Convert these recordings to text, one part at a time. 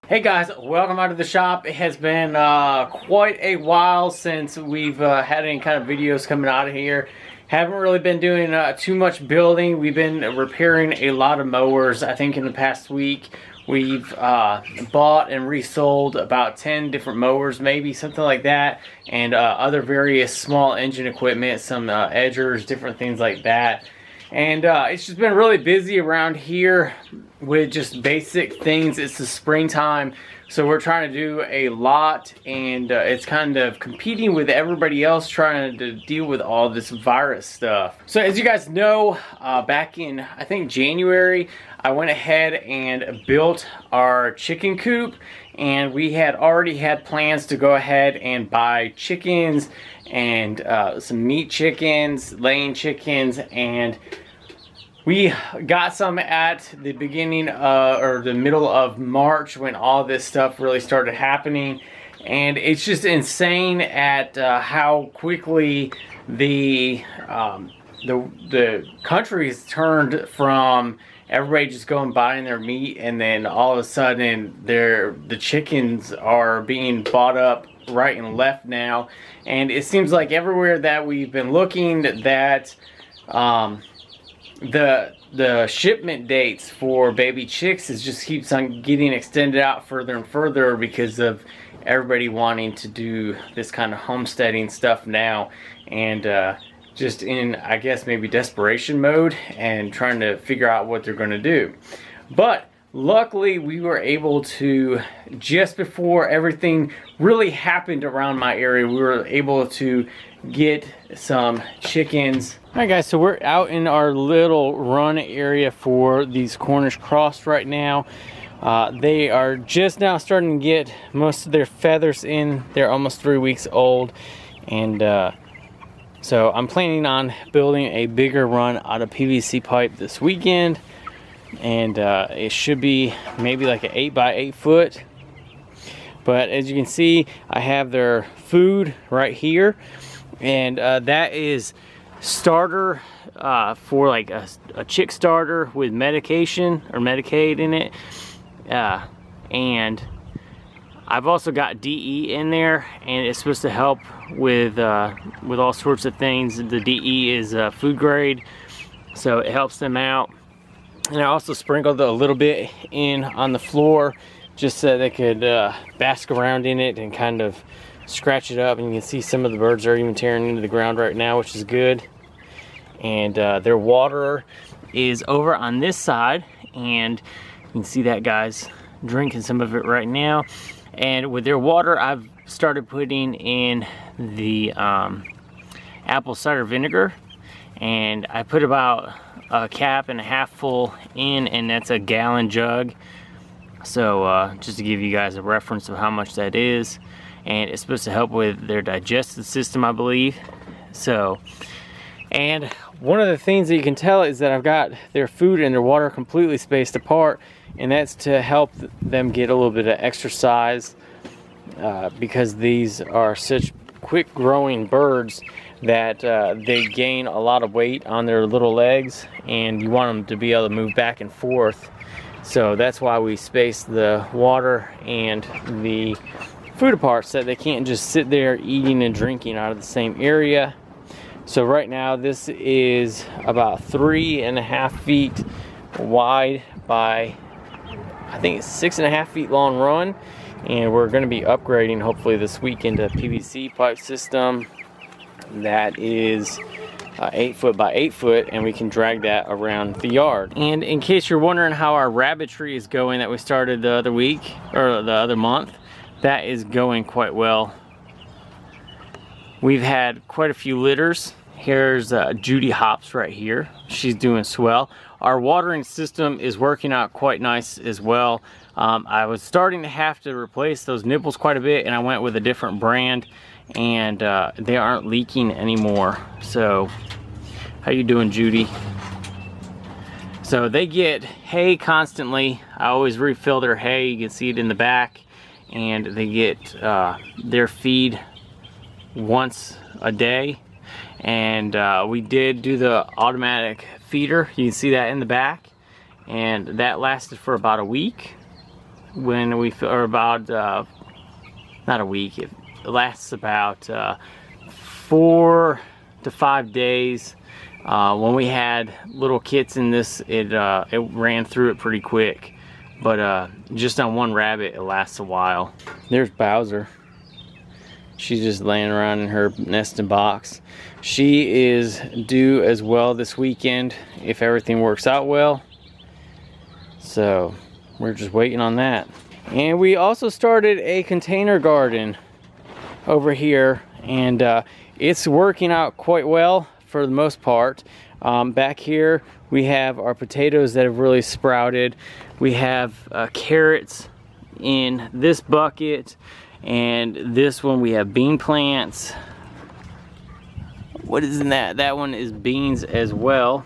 Hey guys, welcome out to the shop. It has been quite a while since we've had any kind of videos coming out of here. Haven't really been doing too much building. We've been repairing a lot of mowers. I think in the past week we've bought and resold about 10 different mowers, maybe something like that, and other various small engine equipment, some edgers, different things like that. And it's just been really busy around here with just basic things. It's the springtime, so we're trying to do a lot, and it's kind of competing with everybody else trying to deal with all this virus stuff. So as you guys know, back in I think January, I went ahead and built our chicken coop, and we had already had plans to go ahead and buy chickens and some meat chickens, laying chickens, and we got some at the beginning or the middle of March when all this stuff really started happening. And it's just insane at how quickly the country's turned from everybody just going buying their meat, and then all of a sudden the chickens are being bought up right and left now. And it seems like everywhere that we've been looking that the shipment dates for baby chicks just keeps on getting extended out further and further because of everybody wanting to do this kind of homesteading stuff now, and just in, I guess, maybe desperation mode and trying to figure out what they're going to do. But luckily we were able to, just before everything really happened around my area, we were able to get some chickens. Alright guys, so we're out in our little run area for these Cornish cross right now. They are just now starting to get most of their feathers in. They're almost 3 weeks old, and so I'm planning on building a bigger run out of PVC pipe this weekend, and it should be maybe like an 8 by 8 foot. But as you can see, I have their food right here, and that is starter for like a chick starter with medication or Medicaid in it, and I've also got DE in there, and it's supposed to help with all sorts of things. The DE is food grade, so it helps them out. And I also sprinkled a little bit in on the floor just so they could bask around in it and kind of scratch it up. And you can see some of the birds are even tearing into the ground right now, which is good. And their water is over on this side, and you can see that guy's drinking some of it right now. And with their water, I've started putting in the apple cider vinegar, and I put about a cap and a half full in, and that's a gallon jug. So just to give you guys a reference of how much that is, and it's supposed to help with their digestive system, I believe. So, and one of the things that you can tell is that I've got their food and their water completely spaced apart, and that's to help them get a little bit of exercise, because these are such quick growing birds that they gain a lot of weight on their little legs, and you want them to be able to move back and forth. So that's why we space the water and the food apart, so that they can't just sit there eating and drinking out of the same area. So right now this is about 3.5 feet wide by, I think it's 6.5 feet long run, and we're going to be upgrading hopefully this weekend to a PVC pipe system that is 8 foot by 8 foot, and we can drag that around the yard. And in case you're wondering how our rabbitry is going that we started the other week, or the other month, that is going quite well. We've had quite a few litters. Here's Judy Hops right here. She's doing swell. Our watering system is working out quite nice as well. I was starting to have to replace those nipples quite a bit, and I went with a different brand, and they aren't leaking anymore. So how you doing, Judy? So they get hay constantly. I always refill their hay. You can see it in the back, and they get their feed once a day. And we did do the automatic feeder. You can see that in the back, and that lasted for about a week. when we, or about, not a week, it lasts about 4 to 5 days. When we had little kits in this, it ran through it pretty quick. But just on one rabbit, it lasts a while. There's Bowser. She's just laying around in her nesting box. She is due as well this weekend if everything works out well. So we're just waiting on that. And we also started a container garden over here, and it's working out quite well for the most part. Back here we have our potatoes that have really sprouted. We have carrots in this bucket, and this one we have bean plants. What is in that? That one is beans as well.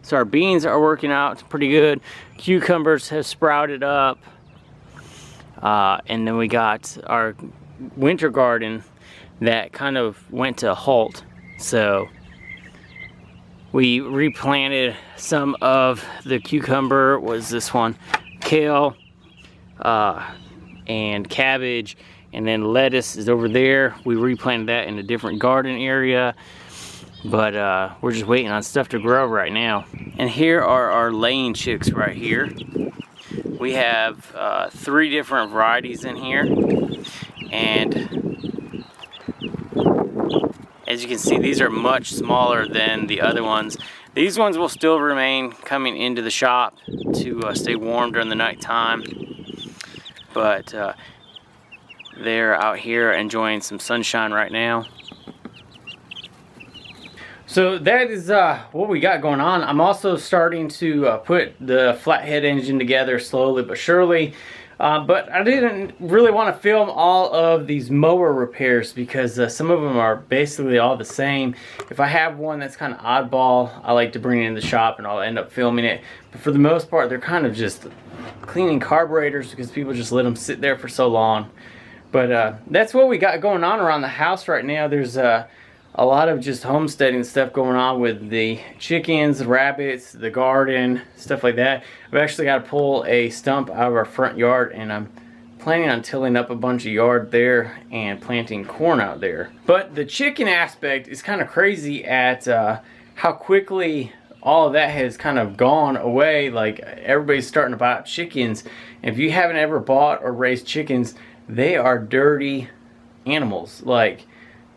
So our beans are working out pretty good. Cucumbers have sprouted up. And then we got our winter garden that kind of went to a halt. So we replanted some of the cucumber, was this one, kale, and cabbage, and then lettuce is over there. We replanted that in a different garden area, but we're just waiting on stuff to grow right now. And here are our laying chicks right here. We have 3 different varieties in here, and as you can see, these are much smaller than the other ones. These ones will still remain coming into the shop to stay warm during the night time, but they're out here enjoying some sunshine right now. So that is what we got going on. I'm also starting to put the flathead engine together slowly but surely. But I didn't really want to film all of these mower repairs because some of them are basically all the same. If I have one that's kind of oddball, I like to bring it in the shop and I'll end up filming it. But for the most part, they're kind of just cleaning carburetors because people just let them sit there for so long. But that's what we got going on around the house right now. There's a lot of just homesteading stuff going on with the chickens, the rabbits, the garden, stuff like that. I've actually got to pull a stump out of our front yard, and I'm planning on tilling up a bunch of yard there and planting corn out there. But the chicken aspect is kind of crazy at how quickly all of that has kind of gone away. Like, everybody's starting to buy chickens. And if you haven't ever bought or raised chickens, they are dirty animals. Like,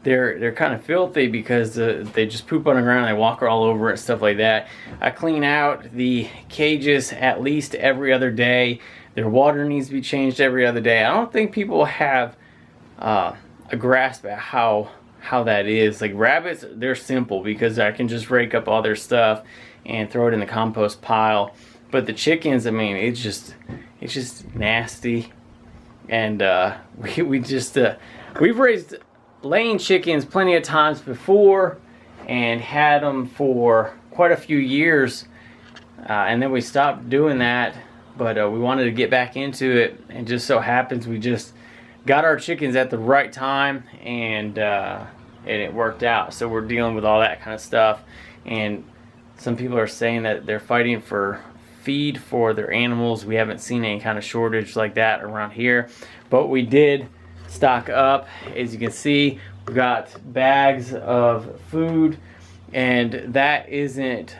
they're kind of filthy because they just poop on the ground, they walk all over it, stuff like that. I clean out the cages at least every other day. Their water needs to be changed every other day. I don't think people have a grasp at how that is. Like rabbits, they're simple because I can just rake up all their stuff and throw it in the compost pile. But the chickens, I mean, it's just nasty. And we've raised laying chickens plenty of times before and had them for quite a few years, and then we stopped doing that, but we wanted to get back into it, and just so happens we just got our chickens at the right time, and it worked out. So we're dealing with all that kind of stuff, and some people are saying that they're fighting for feed for their animals. We haven't seen any kind of shortage like that around here, but we did stock up. As you can see, we've got bags of food, and that isn't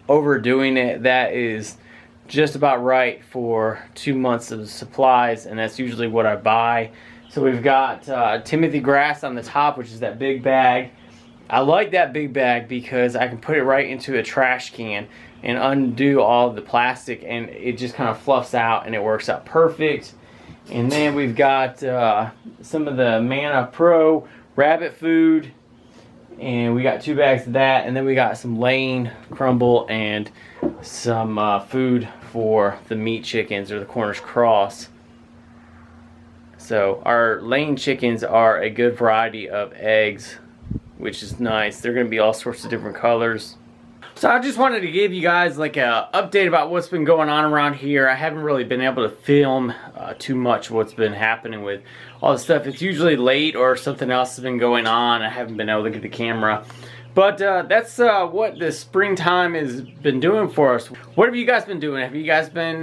overdoing it. That is just about right for 2 months of supplies, and that's usually what I buy. So we've got Timothy grass on the top, which is that big bag. I like that big bag because I can put it right into a trash can and undo all the plastic, and it just kind of fluffs out and it works out perfect. And then we've got some of the Manna Pro rabbit food, and we got 2 bags of that. And then we got some laying crumble and some food for the meat chickens, or the Cornish cross. So our laying chickens are a good variety of eggs, which is nice. They're going to be all sorts of different colors. So I just wanted to give you guys like a update about what's been going on around here. I haven't really been able to film too much what's been happening with all this stuff. It's usually late or something else has been going on. I haven't been able to get the camera. But that's what the springtime has been doing for us. What have you guys been doing? Have you guys been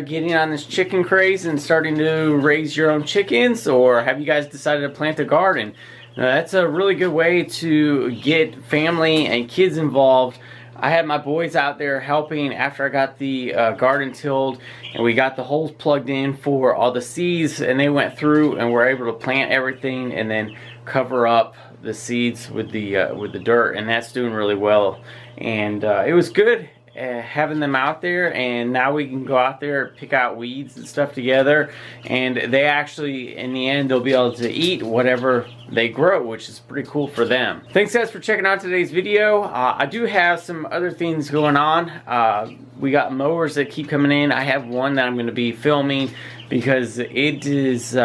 getting on this chicken craze and starting to raise your own chickens? Or have you guys decided to plant a garden? That's a really good way to get family and kids involved. I had my boys out there helping after I got the garden tilled, and we got the holes plugged in for all the seeds, and they went through and were able to plant everything and then cover up the seeds with the dirt, and that's doing really well. And it was good having them out there, and now we can go out there, pick out weeds and stuff together, and they actually, in the end, they'll be able to eat whatever they grow, which is pretty cool for them. Thanks guys for checking out today's video. I do have some other things going on. We got mowers that keep coming in. I have one that I'm going to be filming because it is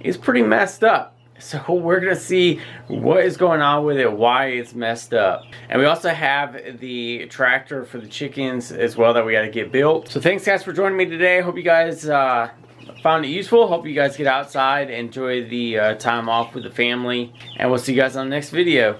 it's pretty messed up. So we're going to see what is going on with it, why it's messed up. And we also have the tractor for the chickens as well that we got to get built. So thanks guys for joining me today. Hope you guys found it useful. Hope you guys get outside, enjoy the time off with the family. And we'll see you guys on the next video.